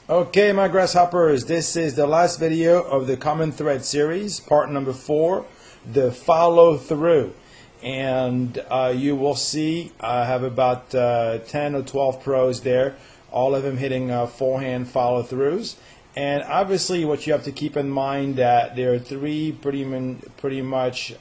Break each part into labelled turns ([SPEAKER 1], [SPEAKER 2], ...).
[SPEAKER 1] Okay, my grasshoppers, this is the last video of the common thread series, part number 4, the follow through. And you will see I have about 10 or 12 pros there, all of them hitting forehand follow throughs. And obviously what you have to keep in mind that there are three pretty much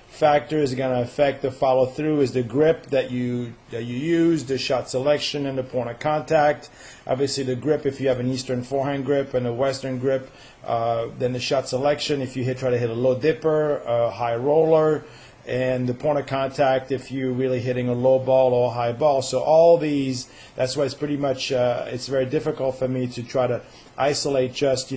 [SPEAKER 1] factors going to affect the follow through is the grip that you use, the shot selection, and the point of contact. Obviously the grip, if you have an Eastern forehand grip and a Western grip, then the shot selection, if you try to hit a low dipper, a high roller, and the point of contact if you're really hitting a low ball or a high ball. So all these, that's why it's pretty much, it's very difficult for me to try to isolate just,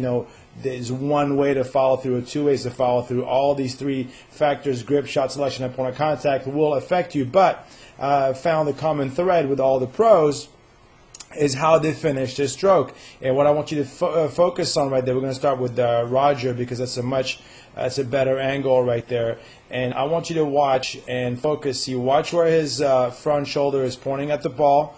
[SPEAKER 1] there's one way to follow through or two ways to follow through. All these three factors, grip, shot selection, and point of contact, will affect you. But I found the common thread with all the pros is how they finish their stroke. And what I want you to focus on right there, we're going to start with Roger, because that's a better angle right there. And I want you to watch and focus. You watch where his front shoulder is pointing at the ball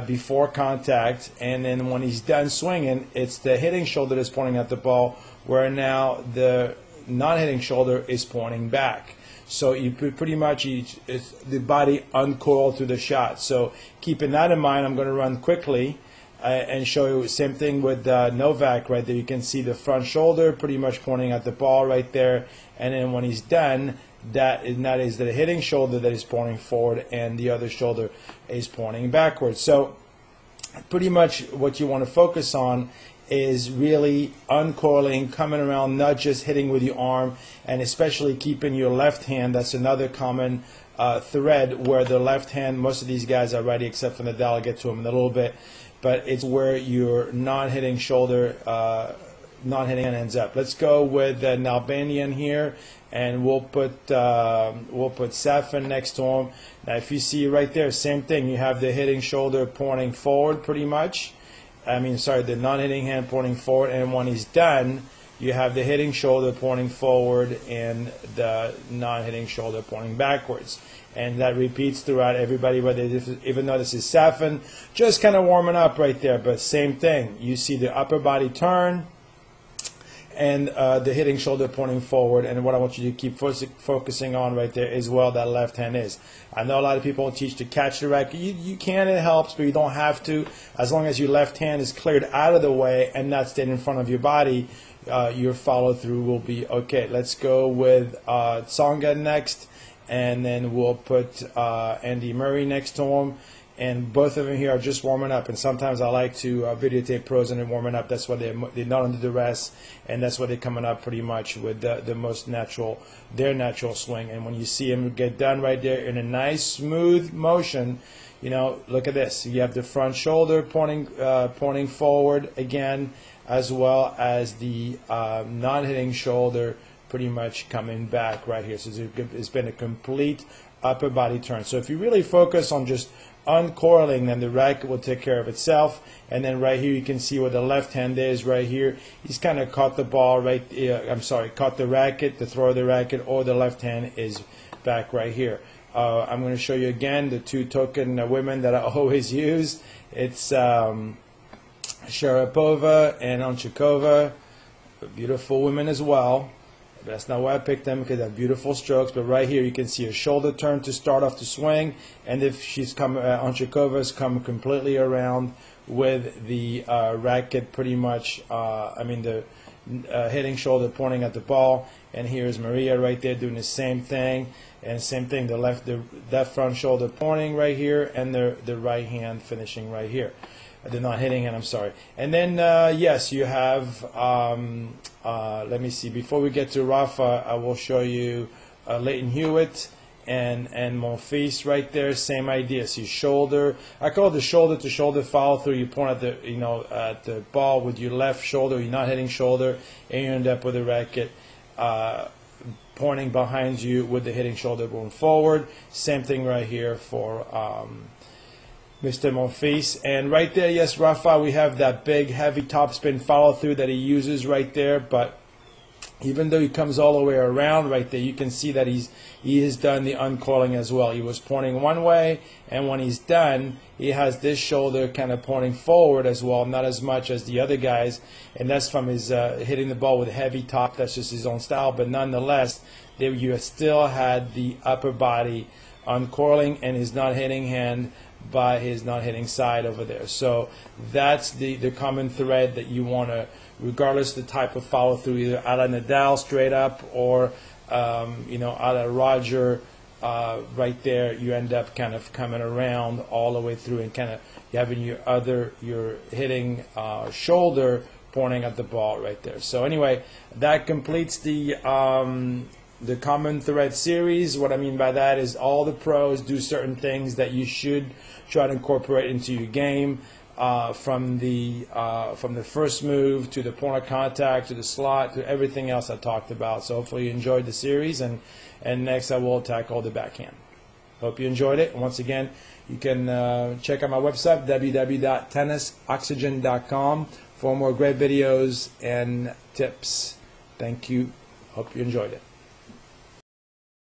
[SPEAKER 1] before contact, and then when he's done swinging, it's the hitting shoulder that's pointing at the ball, where now the non-hitting shoulder is pointing back. So you pretty much, it's the body uncoiled through the shot. So keeping that in mind, I'm going to run quickly and show you same thing with Novak right there. You can see the front shoulder pretty much pointing at the ball right there, and then when he's done, that is the hitting shoulder that is pointing forward, and the other shoulder is pointing backwards. So pretty much what you want to focus on is really uncoiling, coming around, not just hitting with your arm, and especially keeping your left hand. That's another common thread, where the left hand, most of these guys are righty except for Nadal. I'll get to him in a little bit, but it's where your non-hitting shoulder, non-hitting hand ends up. Let's go with an Albanian here, and we'll put Safin next to him. Now if you see right there, same thing, you have the hitting shoulder pointing forward pretty much. The non-hitting hand pointing forward, and when he's done, you have the hitting shoulder pointing forward and the non-hitting shoulder pointing backwards. And that repeats throughout everybody, even though this is Safin, just kind of warming up right there, but same thing. You see the upper body turn and the hitting shoulder pointing forward, and what I want you to keep focusing on right there is that left hand is. I know a lot of people teach to catch the racket. You can, it helps, but you don't have to. As long as your left hand is cleared out of the way and not staying in front of your body, your follow through will be okay. Let's go with Tsonga next, and then we'll put Andy Murray next to him. And both of them here are just warming up. And sometimes I like to videotape pros and they're warming up. That's why they're not under duress, and that's why they're coming up pretty much with the most natural, their natural swing. And when you see them get done right there in a nice smooth motion, look at this. You have the front shoulder pointing forward again, as well as the non-hitting shoulder pretty much coming back right here. So it's been a complete upper body turn. So if you really focus on just uncoiling, then the racket will take care of itself. And then right here you can see where the left hand is right here. He's kind of caught the ball caught the racket, the throw of the racket, or the left hand is back right here. I'm going to show you again the two token women that I always use. It's Sharapova and Onchikova, beautiful women as well. That's not why I picked them, because they have beautiful strokes. But right here you can see a shoulder turn to start off the swing, and if she's come, Onchikova's come completely around with the racket pretty much. The hitting shoulder pointing at the ball, and here's Maria right there doing the same thing, and same thing. That front shoulder pointing right here, and the right hand finishing right here. The non-hitting hand, I'm sorry. And then, yes, you have, let me see, before we get to Rafa, I will show you Leighton Hewitt and Monfils right there, same idea. So shoulder, I call it the shoulder-to-shoulder follow through. You point at at the ball with your left shoulder, your non-hitting shoulder, and you end up with the racket pointing behind you with the hitting shoulder going forward. Same thing right here for Mr. Monfils. And right there, yes, Rafa, we have that big, heavy topspin follow-through that he uses right there, but even though he comes all the way around right there, you can see that he has done the uncoiling as well. He was pointing one way, and when he's done, he has this shoulder kind of pointing forward as well, not as much as the other guys, and that's from his hitting the ball with a heavy top. That's just his own style, but nonetheless, there you still had the upper body uncoiling, and his not hitting hand by his not hitting side over there. So that's the common thread that you want to, regardless of the type of follow through, either a la Nadal straight up or you know, a la Roger, right there you end up kind of coming around all the way through and kind of having your hitting shoulder pointing at the ball right there. So anyway, that completes the common thread series. What I mean by that is all the pros do certain things that you should try to incorporate into your game, from the first move to the point of contact to the slot to everything else I talked about. So hopefully you enjoyed the series, and next I will tackle the backhand. Hope you enjoyed it. And once again, you can check out my website, www.tennisoxygen.com, for more great videos and tips. Thank you. Hope you enjoyed it.